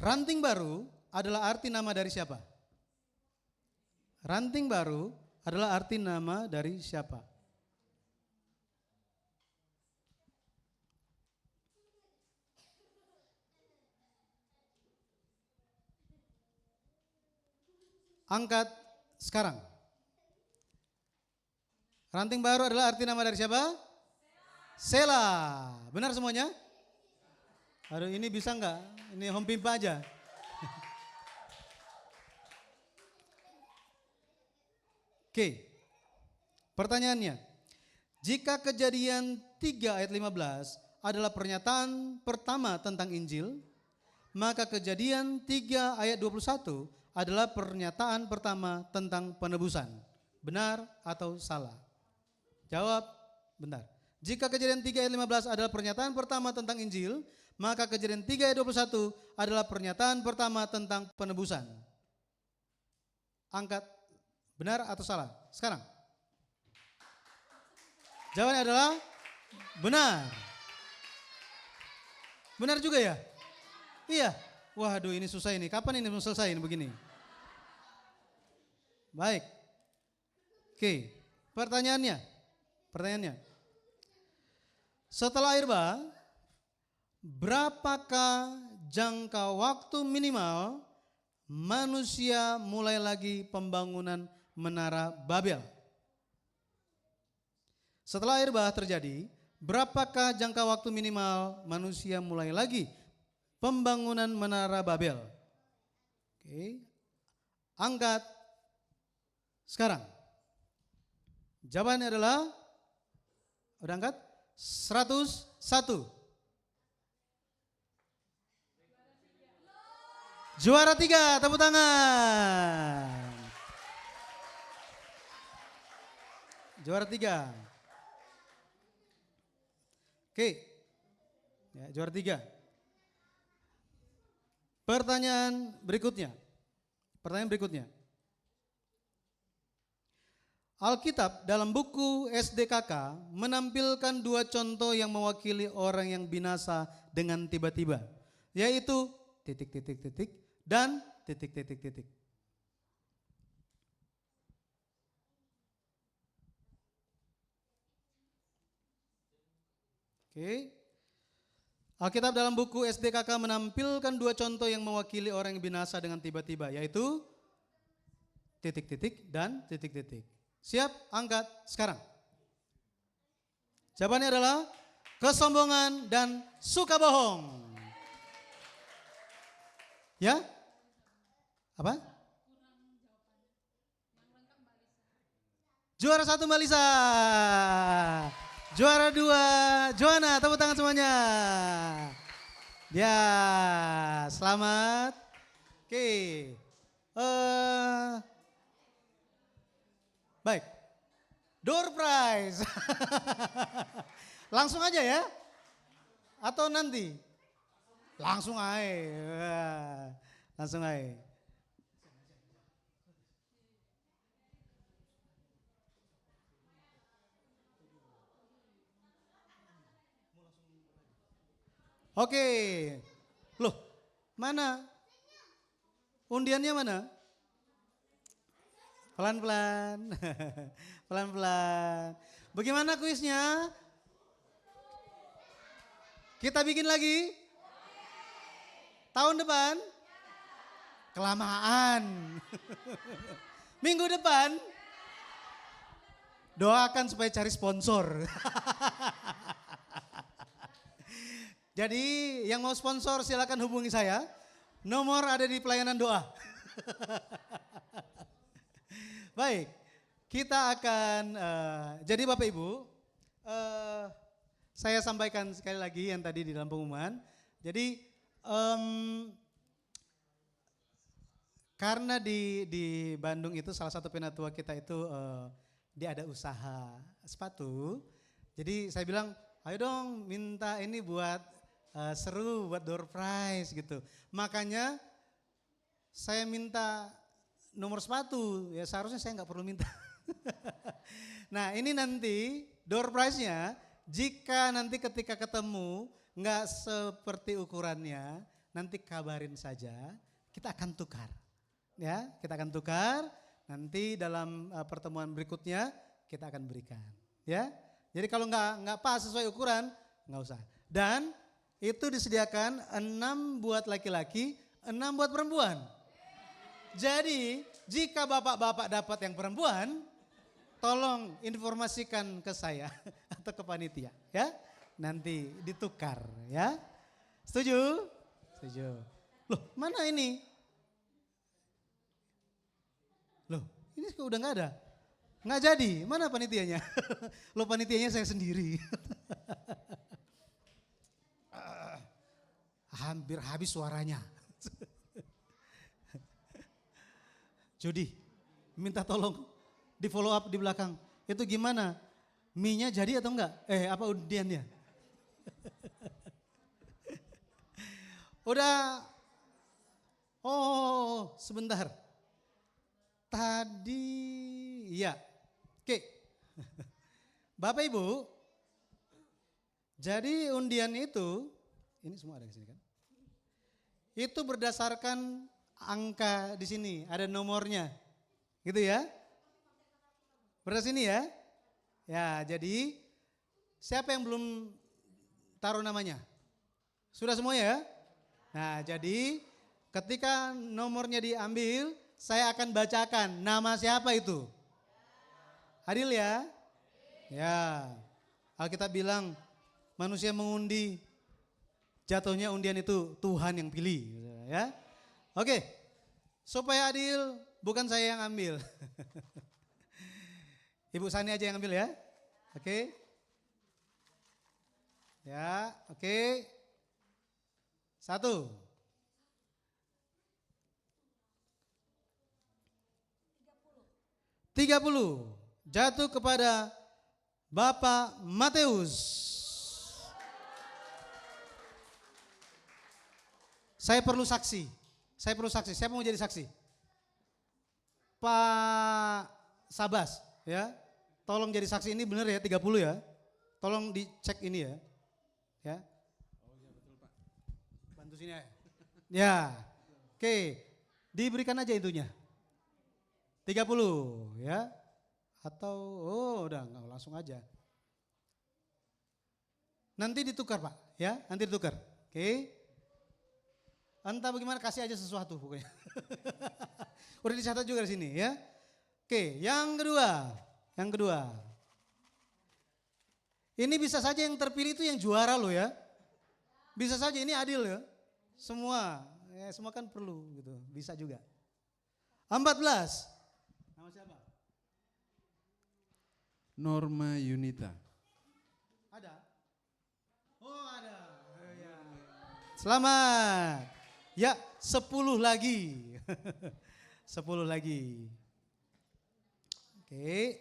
Ranting baru adalah arti nama dari siapa? Ranting baru adalah arti nama dari siapa? Angkat sekarang. Ranting baru adalah arti nama dari siapa? Sela. Benar semuanya? Aduh, ini bisa enggak? Ini home pimpa aja. Oke. Pertanyaannya. Jika Kejadian 3 ayat 15 adalah pernyataan pertama tentang Injil, maka Kejadian 3 ayat 21 adalah pernyataan pertama tentang penebusan. Benar atau salah? Jawab benar. Jika Kejadian 3 ayat 15 adalah pernyataan pertama tentang Injil, maka Kejadian 3 ayat 21 adalah pernyataan pertama tentang penebusan. Angkat benar atau salah? Sekarang. Jawabannya adalah benar. Benar juga ya? Iya. Waduh, ini susah ini. Kapan ini mau selesai ini begini? Baik. Oke. Pertanyaannya. Setelah air bah, berapakah jangka waktu minimal manusia mulai lagi pembangunan Menara Babel? Setelah air bah terjadi, berapakah jangka waktu minimal manusia mulai lagi pembangunan Menara Babel? Oke. Angkat sekarang. Jawabannya adalah, udah angkat? 101. Juara 3, tepuk tangan. Juara 3. Oke, ya, juara 3. Pertanyaan berikutnya. Alkitab dalam buku SDKK menampilkan 2 contoh yang mewakili orang yang binasa dengan tiba-tiba, yaitu titik-titik-titik dan titik-titik-titik. Oke. Alkitab dalam buku SDKK menampilkan 2 contoh yang mewakili orang yang binasa dengan tiba-tiba, yaitu titik-titik dan titik-titik. Siap? Angkat sekarang. Jawabannya adalah kesombongan dan suka bohong. Ya? Apa? Juara 1 Mbak Lisa. Juara 2 Joanna, tepuk tangan semuanya. Ya, selamat. Oke. Baik. Door prize. Langsung aja ya? Atau nanti? Langsung aja. Langsung aja. Oke. Loh, mana? Undiannya mana? Pelan-pelan. Pelan-pelan. Bagaimana kuisnya? Kita bikin lagi? Tahun depan? Kelamaan. Minggu depan? Doakan supaya cari sponsor. Jadi yang mau sponsor silakan hubungi saya. Nomor ada di pelayanan doa. Baik, kita akan, jadi Bapak Ibu, saya sampaikan sekali lagi yang tadi di dalam pengumuman. Jadi karena di Bandung itu salah satu penatua kita itu dia ada usaha sepatu. Jadi saya bilang, ayo dong minta ini buat seru, buat door prize gitu. Makanya saya minta nomor sepatu, ya seharusnya saya nggak perlu minta. Nah ini nanti door prize-nya, jika nanti ketika ketemu nggak seperti ukurannya, nanti kabarin saja, kita akan tukar. Ya, kita akan tukar, nanti dalam pertemuan berikutnya kita akan berikan. Ya, jadi kalau nggak pas sesuai ukuran, nggak usah. Dan itu disediakan 6 buat laki-laki, 6 buat perempuan. Jadi jika bapak-bapak dapat yang perempuan, tolong informasikan ke saya atau ke panitia ya. Nanti ditukar ya. Setuju? Setuju. Loh mana ini? Loh ini udah gak ada? Nggak jadi, mana panitianya? Loh panitianya saya sendiri. Hampir habis suaranya. Jody, minta tolong di follow up di belakang. Itu gimana? Mie-nya jadi atau enggak? Apa undiannya? Udah. Oh, sebentar. Tadi, ya. Oke. Bapak Ibu, jadi undian itu, ini semua ada di sini kan? Itu berdasarkan angka di sini, ada nomornya. Gitu ya. Berada sini ya. Ya, jadi siapa yang belum taruh namanya? Sudah semuanya ya? Nah, jadi ketika nomornya diambil, saya akan bacakan nama siapa itu. Adil ya? Ya. Alkitab bilang manusia mengundi, jatuhnya undian itu Tuhan yang pilih. Ya. Oke, supaya adil bukan saya yang ambil. Ibu Sani aja yang ambil ya. Oke. Ya, oke. 1. 30 jatuh kepada Bapak Mateus. Saya perlu saksi. Siapa mau jadi saksi? Pak Sabas, ya. Tolong jadi saksi, ini benar ya 30 ya. Tolong dicek ini ya. Ya. Oh iya betul Pak. Bantu sini ya. Ya. Oke. Diberikan aja itunya. 30 ya. Atau udah enggak, langsung aja. Nanti ditukar Pak, ya. Nanti ditukar. Oke. Entah bagaimana, kasih aja sesuatu pokoknya. Udah dicatat juga di sini ya. Oke, yang kedua. Ini bisa saja yang terpilih itu yang juara loh ya. Bisa saja, ini adil ya. Semua kan perlu gitu. Bisa juga. 14. Nama siapa? Norma Yunita. Ada? Oh ada. Ya. Selamat. Ya 10 lagi. 10 lagi. Oke.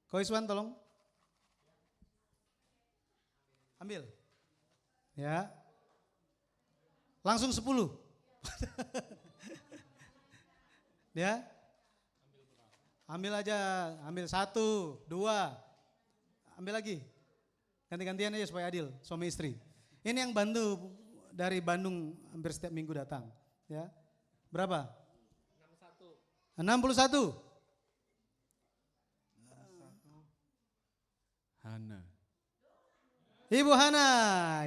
Koiswan tolong. Ambil. Ya. Langsung 10. Ya. Ambil aja, ambil 1, 2. Ambil lagi. Ganti-gantian aja supaya adil, suami istri. Ini yang bantu dari Bandung hampir setiap minggu datang. Ya. Berapa? 61. Hana. Ibu Hana,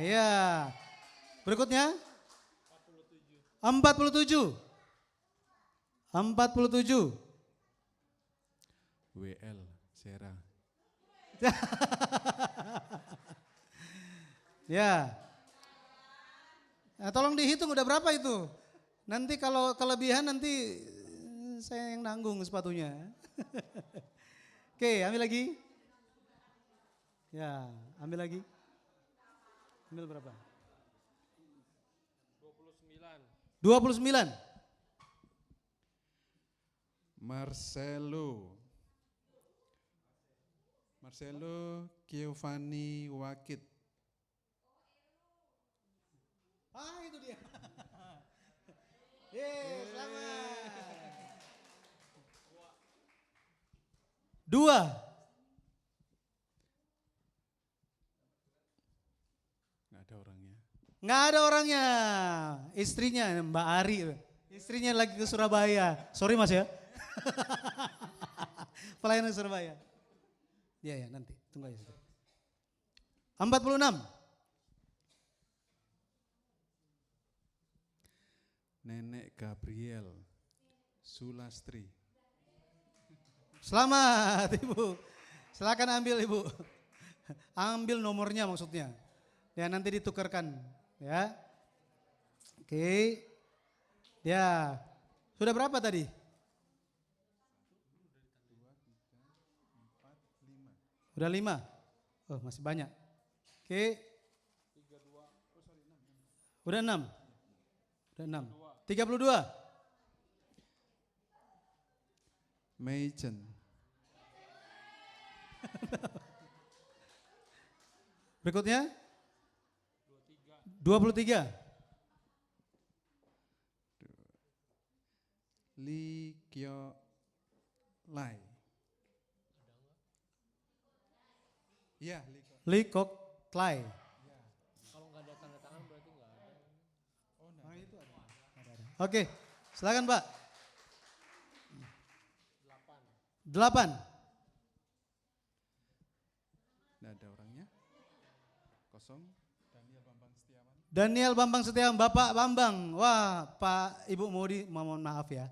ya. Berikutnya? 47. 47. WL Sera. Ya. Nah, tolong dihitung udah berapa itu. Nanti kalau kelebihan nanti saya yang nanggung sepatunya. Oke, ambil lagi. Ya, ambil lagi. Ambil berapa? 29. Marcelo Giovanni Wakit. Itu dia. Yeay, selamat. 2. Nggak ada orangnya. Nggak ada orangnya. Istrinya Mbak Ari. Istrinya lagi ke Surabaya. Sorry Mas ya. Pelayanan Surabaya. Iya ya, nanti tunggu aja. 46. Nenek Gabriel Sulastri. Selamat Ibu. Silakan ambil Ibu. Ambil nomornya maksudnya. Ya nanti ditukarkan ya. Oke. Ya. Sudah berapa tadi? 5. Udah 5. Oh, masih banyak. Oke. Udah 6. Udah 6. 32. Meijen. Berikutnya? 23. Li Kyo Lai. Iya, Lee Kok Klai. Kalau nggak ada tanda tangan berarti nggak ada. Itu ada. Oke, silakan Pak. 8. Nggak ada orangnya. Kosong. Daniel Bambang Setiawan. Daniel Bambang Setiawan, Bapak Bambang. Wah, Pak Ibu Modi, mohon maaf ya.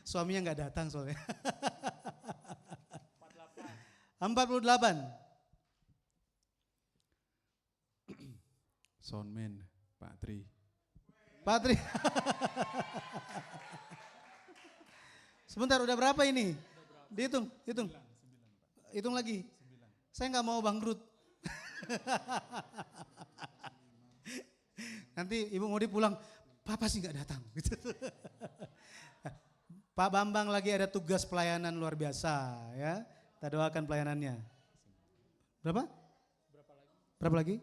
Suaminya nggak datang soalnya. 48. Soundman Pak Tri. Patri. Sebentar, udah berapa ini? Dihitung, hitung. Hitung lagi. Saya nggak mau bangkrut. Nanti Ibu mau pulang, Papa sih nggak datang. Gitu. Pak Bambang lagi ada tugas pelayanan luar biasa ya. Kita doakan pelayanannya. Berapa? Berapa lagi?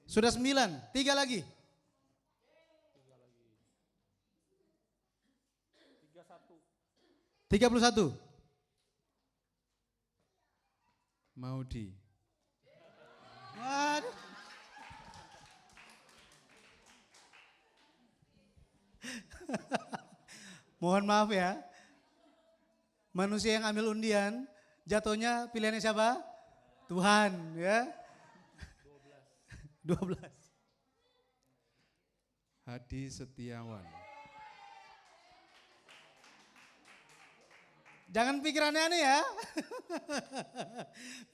Sudah 9, 3 lagi. 31. Maudi. Waduh. Mohon maaf ya. Manusia yang ambil undian, jatuhnya pilihannya siapa? Tuhan ya. 12. Hadi Setiawan. Jangan pikirannya aneh ya.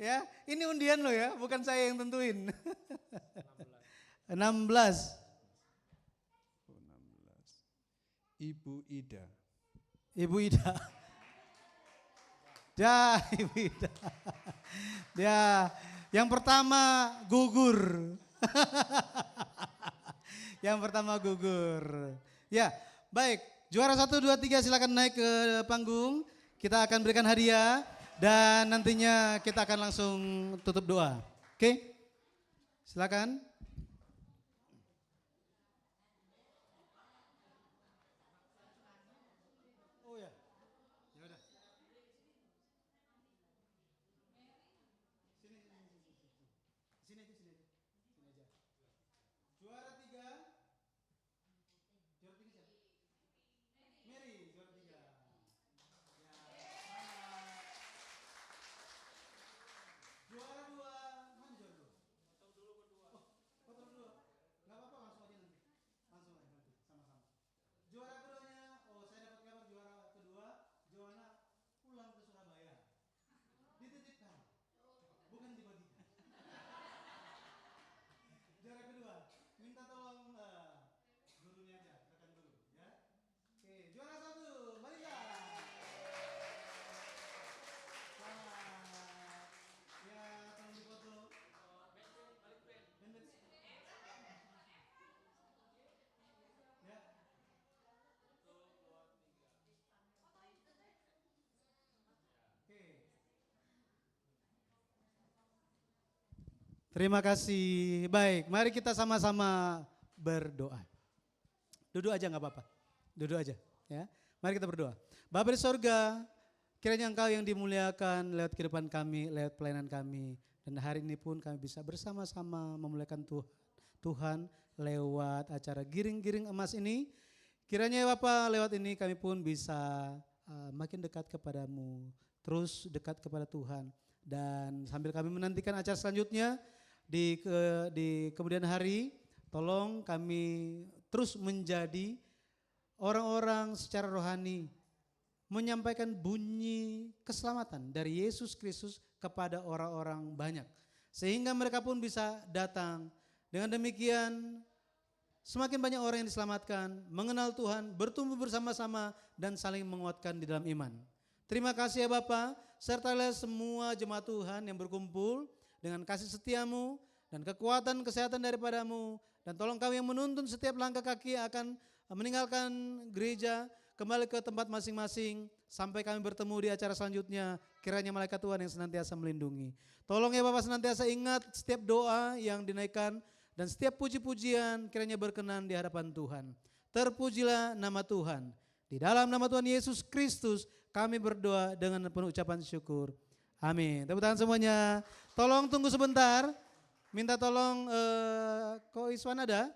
Ya, ini undian loh ya, bukan saya yang tentuin. 16. 16. Ibu Ida. Ibu Ida. Ya, Ibu Ida. Ya, yang pertama gugur. Yang pertama gugur. Ya, baik. Juara 1, 2, 3 silakan naik ke panggung. Kita akan berikan hadiah dan nantinya kita akan langsung tutup doa. Oke? Silakan. Oh ya. Ya udah. Sini aja. Sini aja. Juara 3. Juara 3 siapa? Mary, juara 3. Juara 2, mana juara 2? Foto dulu berdua. Oh, foto dulu. Enggak apa-apa, langsung aja nanti. Langsung aja nanti, sama-sama. Juara keduanya, oh saya dapat kabar juara kedua, Joanna pulang ke Surabaya. Dititipkan, bukan dibagikan. Juara kedua, minta tolong gurunya aja, rekan guru ya. Oke, juara 1, Marita. Ya, tolong dipoto. Ben. Ya. Oke. Terima kasih. Baik, mari kita sama-sama berdoa. Duduk aja nggak apa-apa. Duduk aja ya. Mari kita berdoa. Bapa di sorga, kiranya Engkau yang dimuliakan lewat kehidupan kami, lewat pelayanan kami. Dan hari ini pun kami bisa bersama-sama memuliakan Tuhan lewat acara giring-giring emas ini. Kiranya ya Bapak lewat ini kami pun bisa makin dekat kepadamu, terus dekat kepada Tuhan. Dan sambil kami menantikan acara selanjutnya di kemudian hari, tolong kami terus menjadi orang-orang secara rohani menyampaikan bunyi keselamatan dari Yesus Kristus kepada orang-orang banyak. Sehingga mereka pun bisa datang. Dengan demikian semakin banyak orang yang diselamatkan, mengenal Tuhan, bertumbuh bersama-sama dan saling menguatkan di dalam iman. Terima kasih ya Bapa, sertalah semua jemaat Tuhan yang berkumpul dengan kasih setiamu dan kekuatan kesehatan daripadamu. Dan tolong kami yang menuntun setiap langkah kaki akan meninggalkan gereja, kembali ke tempat masing-masing sampai kami bertemu di acara selanjutnya. Kiranya malaikat Tuhan yang senantiasa melindungi. Tolong ya Bapak senantiasa ingat setiap doa yang dinaikkan dan setiap puji-pujian kiranya berkenan di hadapan Tuhan. Terpujilah nama Tuhan. Di dalam nama Tuhan Yesus Kristus kami berdoa dengan penuh ucapan syukur. Amin. Tepuk tangan semuanya. Tolong tunggu sebentar. Minta tolong Ko Iswan ada?